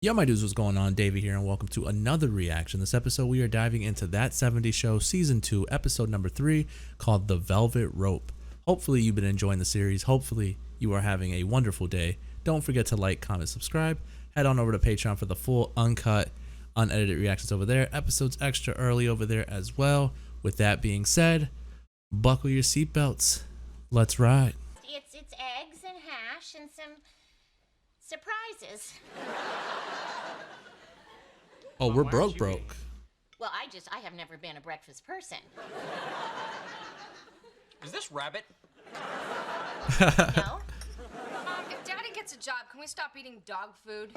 Yo, my dudes, what's going on? Davey here, and welcome to another reaction. This episode, we are diving into That 70s Show Season 2, Episode number 3, called The Velvet Rope. Hopefully, you've been enjoying the series. Hopefully, you are having a wonderful day. Don't forget to like, comment, subscribe. Head on over to Patreon for the full, uncut, unedited reactions over there. Episodes extra early over there as well. With that being said, buckle your seatbelts. Let's ride. It's eggs and hash and some surprises. Oh, we're broke. Well, I have never been a breakfast person. Is this rabbit? No? If Daddy gets a job, can we stop eating dog food?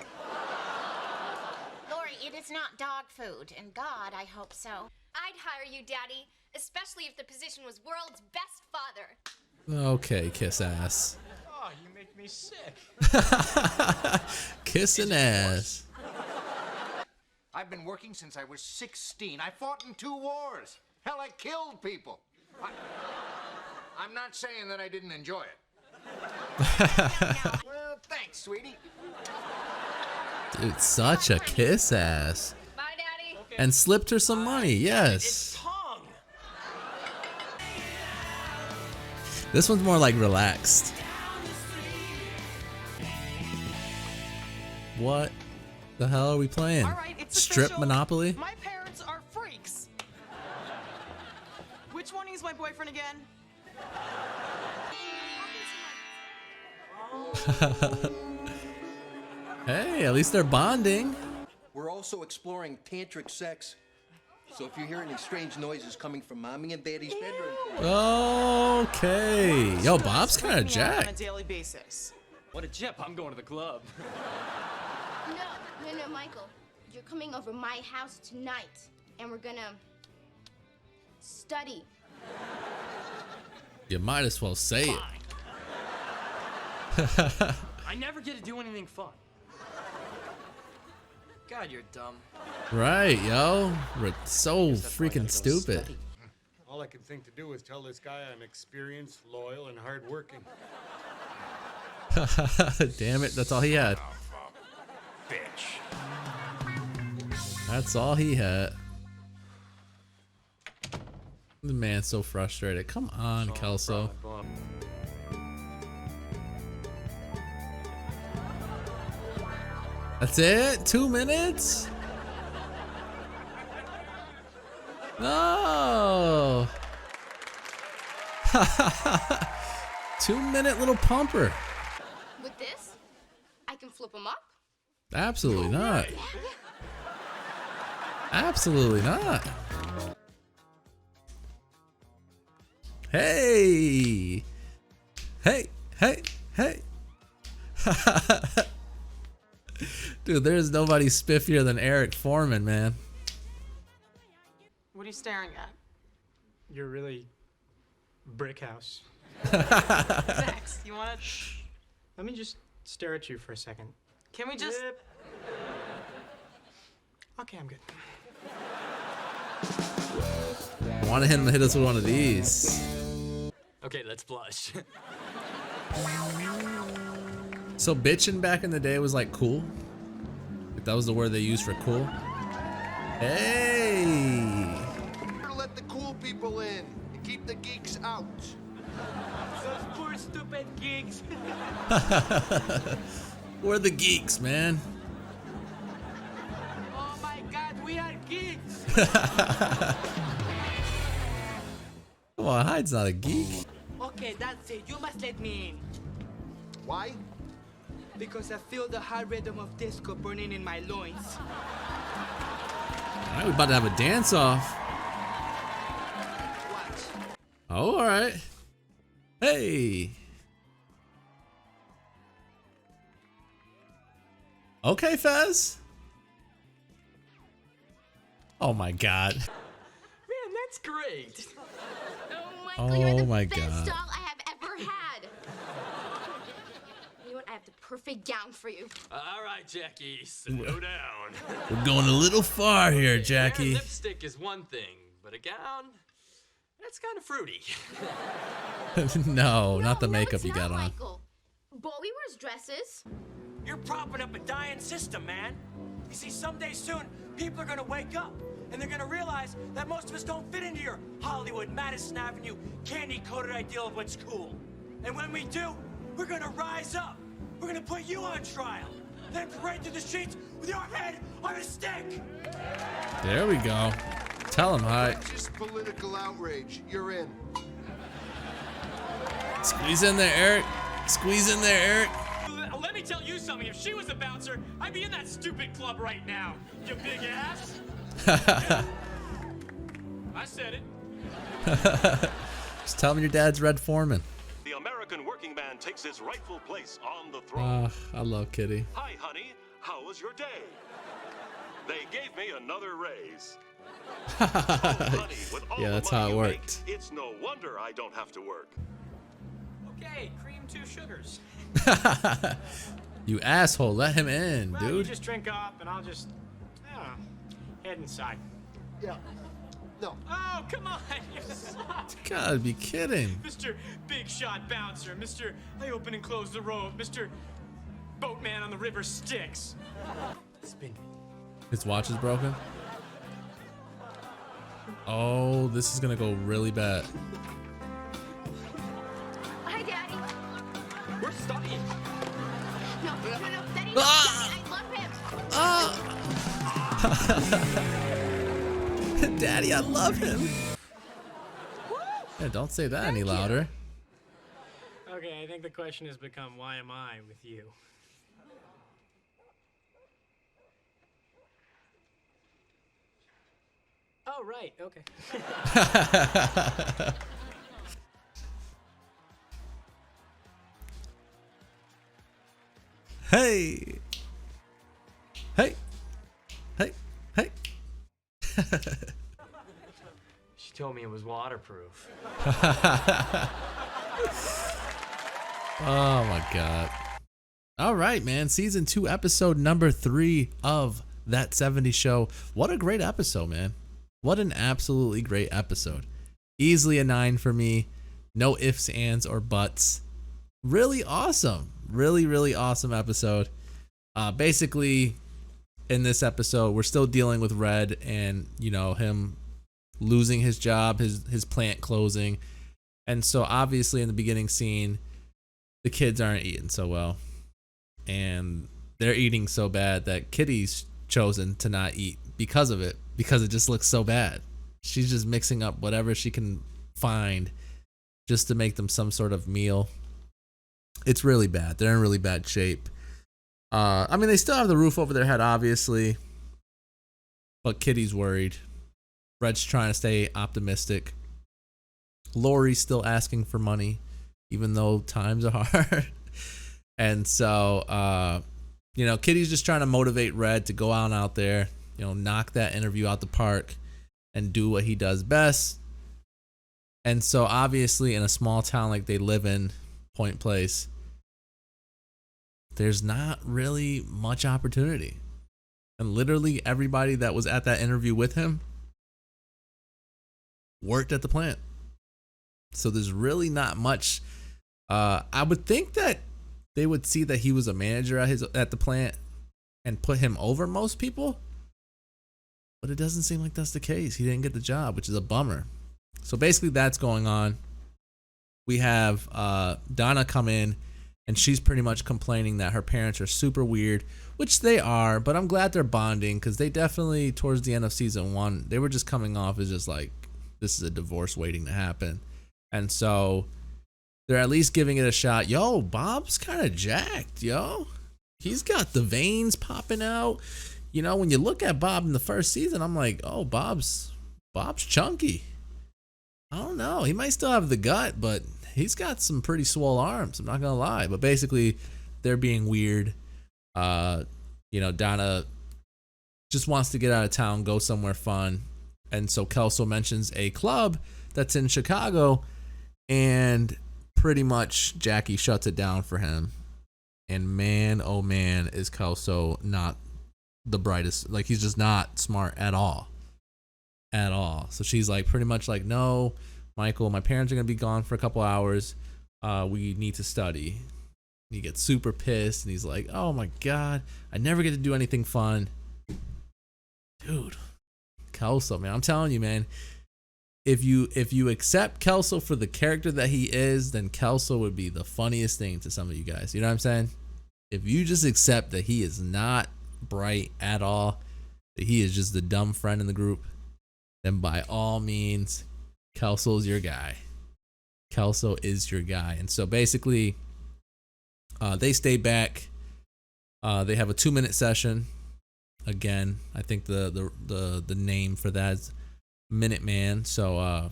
Lori, it is not dog food, and God, I hope so. I'd hire you, Daddy, especially if the position was world's best father. Okay, kiss ass. Oh, you make me sick. Kissing ass. I've been working since I was 16. I fought in 2 wars. Hell, I killed people. I'm not saying that I didn't enjoy it. Well, thanks, sweetie. Dude, such a kiss ass. Bye, Daddy. Okay. And slipped her some money, It's yes. tongue. This one's more like relaxed. What the hell are we playing? All right, it's Strip official. Monopoly? My parents are freaks. Which one is my boyfriend again? Hey, at least they're bonding. We're also exploring tantric sex. So if you hear any strange noises coming from Mommy and Daddy's bedroom, Okay. Yo, Bob's kind of Bring me out on a jacked. daily basis. What a chip. I'm going to the club. No, Michael. You're coming over my house tonight, and we're gonna study. You might as well say it. I never get to do anything fun. God, you're dumb. Right, yo. We're so freaking stupid. All I can think to do is tell this guy I'm experienced, loyal, and hardworking. Damn it, that's all he had. Bitch. That's all he had. The man's so frustrated. Come on, Kelso. That's it? 2 minutes? No. 2-minute little pumper. With this, I can flip them up. Absolutely not. Absolutely not. Hey. Hey. Dude, there's nobody spiffier than Eric Foreman, man. What are you staring at? You're really brick house. Thanks. You want to? Let me just stare at you for a second. Can we just? Yep. Okay, I'm good. Want him to hit us with one of these. Okay, let's blush. So bitching back in the day was like cool. Like that was the word they used for cool. Hey. Let the cool people in and keep the geeks out. Those poor stupid geeks. We're the geeks, man. Oh my God, we are geeks. Come on, Hyde's not a geek. Okay, that's it. You must let me in. Why? Because I feel the high rhythm of disco burning in my loins. All right, we're about to have a dance off. Watch. Oh, all right. Hey. Okay, Fez. Oh my God. Man, that's great. Oh, Michael, you're the my best God. doll I have ever had. You know what? I have the perfect gown for you. All right, Jackie, slow down. We're going a little far here, Jackie. Lipstick is one thing, but a gown, that's kind of fruity. No, not the No, makeup it's you got not, on. Michael. Bowie wears dresses. You're propping up a dying system, man. You see, someday soon, people are gonna wake up, and they're gonna realize that most of us don't fit into your Hollywood, Madison Avenue, candy-coated ideal of what's cool. And when we do, we're gonna rise up. We're gonna put you on trial, then parade through the streets with your head on a stick. There we go. Tell him, hi. Just political outrage. You're in. Squeeze in there, Eric. Squeeze in there, Eric. Let me tell you something. If she was a bouncer, I'd be in that stupid club right now. You big ass. I said it. Just tell him your dad's Red Foreman. The American working man takes his rightful place on the throne. I love Kitty. Hi, honey. How was your day? They gave me another raise. Oh, honey, with all Yeah, the that's money how it you worked. make, it's no wonder I don't have to work. Okay, cream 2 sugars. You asshole, let him in, Well, you dude. just drink up, and I'll just, I don't know, head inside. Yeah. No. Oh, come on. You suck. Gotta be kidding. Mr. Big Shot Bouncer. Mr. I open and close the road. Mr. Boatman on the river Styx. Spin. His watch is broken. Oh, this is gonna go really bad. Hi, Daddy. We're studying. No, Daddy. Ah! I love him. Daddy, I love him. Yeah, don't say that any louder. Okay, I think the question has become, why am I with you? Oh, right, okay. Hey. Hey. Hey. Hey. She told me it was waterproof. Oh my god. All right, man. Season 2, episode number 3 of That 70s Show. What a great episode, man. What an absolutely great episode. Easily a 9 for me. No ifs, ands, or buts. Really awesome. Really, really awesome episode. Basically, in this episode, we're still dealing with Red and, you know, him losing his job, his plant closing. And so obviously in the beginning scene, the kids aren't eating so well. And they're eating so bad that Kitty's chosen to not eat because of it, because it just looks so bad. She's just mixing up whatever she can find just to make them some sort of meal. It's really bad. They're in really bad shape. I mean, they still have the roof over their head, obviously, but Kitty's worried. Red's trying to stay optimistic. Lori's still asking for money, even though times are hard. And so, you know, Kitty's just trying to motivate Red to go out there, you know, knock that interview out the park and do what he does best. And so, obviously, in a small town like they live in, Point Place, there's not really much opportunity. And literally everybody that was at that interview with him worked at the plant. So there's really not much. I would think that they would see that he was a manager at the plant and put him over most people. But it doesn't seem like that's the case. He didn't get the job, which is a bummer. So basically that's going on. We have Donna come in, and she's pretty much complaining that her parents are super weird, which they are, but I'm glad they're bonding because they definitely, towards the end of season 1, they were just coming off as just like, this is a divorce waiting to happen. And so they're at least giving it a shot. Yo, Bob's kind of jacked, yo. He's got the veins popping out. You know, when you look at Bob in the first season, I'm like, oh, Bob's chunky. I don't know. He might still have the gut, but he's got some pretty swole arms. I'm not going to lie. But basically, they're being weird. You know, Donna just wants to get out of town, go somewhere fun. And so Kelso mentions a club that's in Chicago. And pretty much Jackie shuts it down for him. And man, oh man, is Kelso not the brightest. Like, he's just not smart at all. At all. So she's like, pretty much like, no, Michael, my parents are going to be gone for a couple hours. We need to study. He gets super pissed and he's like, oh my God, I never get to do anything fun. Dude, Kelso, man, I'm telling you, man, if you accept Kelso for the character that he is, then Kelso would be the funniest thing to some of you guys. You know what I'm saying? If you just accept that he is not bright at all, that he is just the dumb friend in the group, then by all means, Kelso's your guy. Kelso is your guy. And so basically, they stay back. They have a 2-minute session. Again, I think the name for that is Minuteman. So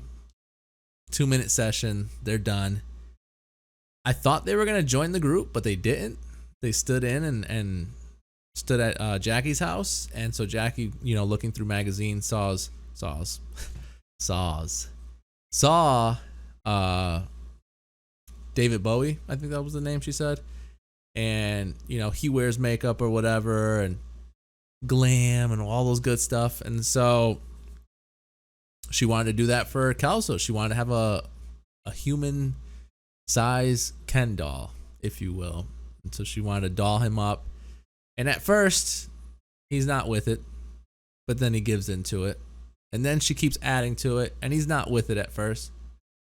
2-minute session. They're done. I thought they were gonna join the group, but they didn't. They stood in and stood at Jackie's house, and so Jackie, looking through magazines, saw David Bowie, I think that was the name she said, and he wears makeup or whatever and glam and all those good stuff, and so she wanted to do that for Kelso. She wanted to have a human size Ken doll, if you will, and so she wanted to doll him up. And at first, he's not with it, but then he gives into it. And then she keeps adding to it, and he's not with it at first,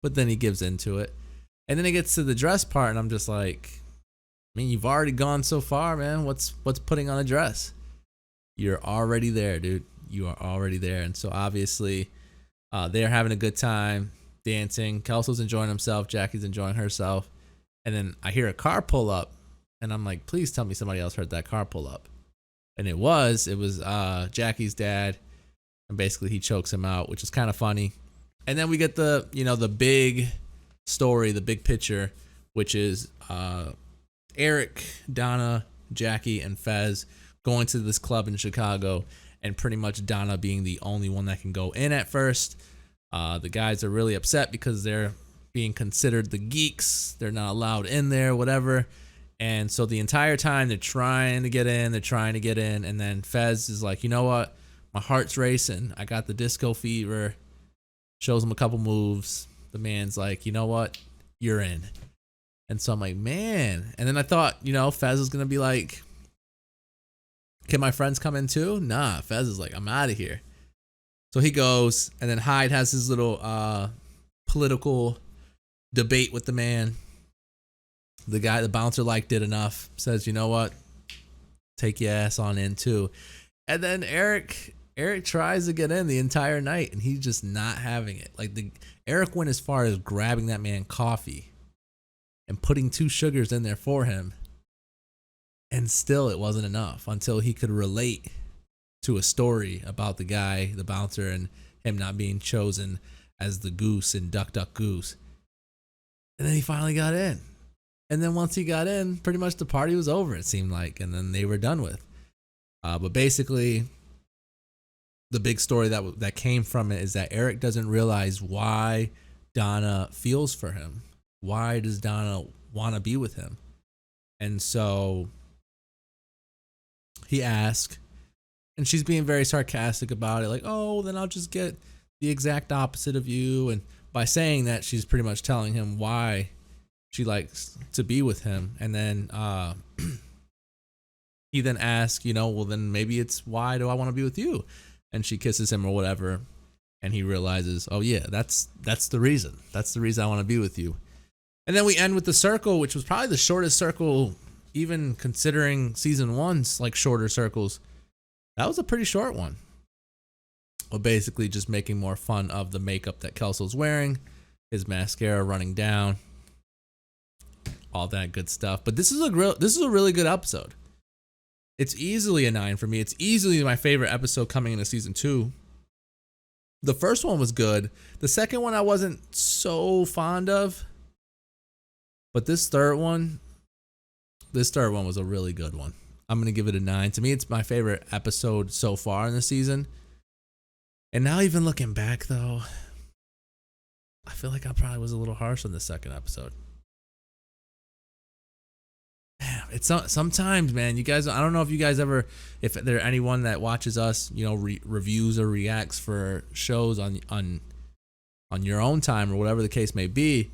but then he gives into it. And then it gets to the dress part, and I'm just like, I mean, you've already gone so far, man. What's putting on a dress? You're already there, dude. You are already there. And so obviously, they're having a good time, dancing. Kelso's enjoying himself. Jackie's enjoying herself. And then I hear a car pull up. And I'm like, please tell me somebody else heard that car pull up. And it was Jackie's dad. And basically he chokes him out, which is kind of funny. And then we get the big story, the big picture, which is Eric, Donna, Jackie, and Fez going to this club in Chicago, and pretty much Donna being the only one that can go in at first. The guys are really upset because they're being considered the geeks. They're not allowed in there, whatever. And so the entire time they're trying to get in, and then Fez is like, you know what? My heart's racing. I got the disco fever. Shows him a couple moves. The man's like, you know what? You're in. And so I'm like, man. And then I thought, Fez was going to be like, can my friends come in too? Nah, Fez is like, I'm out of here. So he goes, and then Hyde has his little political debate with the man. The bouncer did enough, says, you know what? Take your ass on in too. And then Eric tries to get in the entire night, and he's just not having it. Eric went as far as grabbing that man coffee and putting 2 sugars in there for him. And still it wasn't enough until he could relate to a story about the guy, the bouncer, and him not being chosen as the goose in Duck, Duck, Goose. And then he finally got in. And then once he got in, pretty much the party was over, it seemed like, and then they were done with. But basically, the big story that came from it is that Eric doesn't realize why Donna feels for him. Why does Donna want to be with him? And so he asks, and she's being very sarcastic about it, like, oh, then I'll just get the exact opposite of you. And by saying that, she's pretty much telling him why she likes to be with him. And then he then asks, well, then maybe it's, why do I want to be with you? And she kisses him or whatever. And he realizes, oh yeah, that's the reason. That's the reason I want to be with you. And then we end with the circle, which was probably the shortest circle, even considering season 1's shorter circles. That was a pretty short one. Well, basically just making more fun of the makeup that Kelso's wearing, his mascara running down, all that good stuff. But this is a really good episode. It's easily a 9 for me. It's easily my favorite episode coming into season 2. The first one was good. The second one I wasn't so fond of. But this third one was a really good one. I'm going to give it a 9. To me, it's my favorite episode so far in the season. And now even looking back, though, I feel like I probably was a little harsh on the second episode. Man, it's sometimes, man, you guys, I don't know if you guys ever, if there anyone that watches us, reviews or reacts for shows on your own time or whatever the case may be.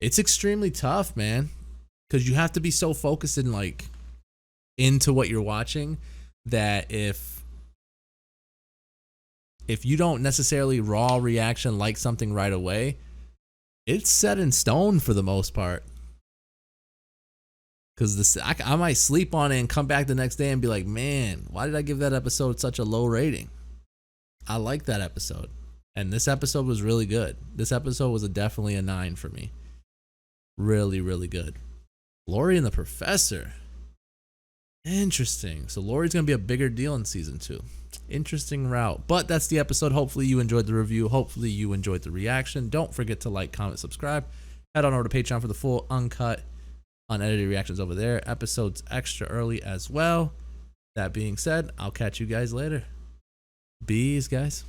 It's extremely tough, man. because you have to be so focused and like into what you're watching that if you don't necessarily raw reaction like something right away, it's set in stone for the most part. Because I might sleep on it and come back the next day and be like, man, why did I give that episode such a low rating? I like that episode. And this episode was really good. This episode was definitely a 9 for me. Really, really good. Lori and the Professor. Interesting. So Lori's going to be a bigger deal in season 2. Interesting route. But that's the episode. Hopefully you enjoyed the review. Hopefully you enjoyed the reaction. Don't forget to like, comment, subscribe. Head on over to Patreon for the full uncut, unedited reactions over there. Episodes extra early as well. That being said, I'll catch you guys later. Bees, guys.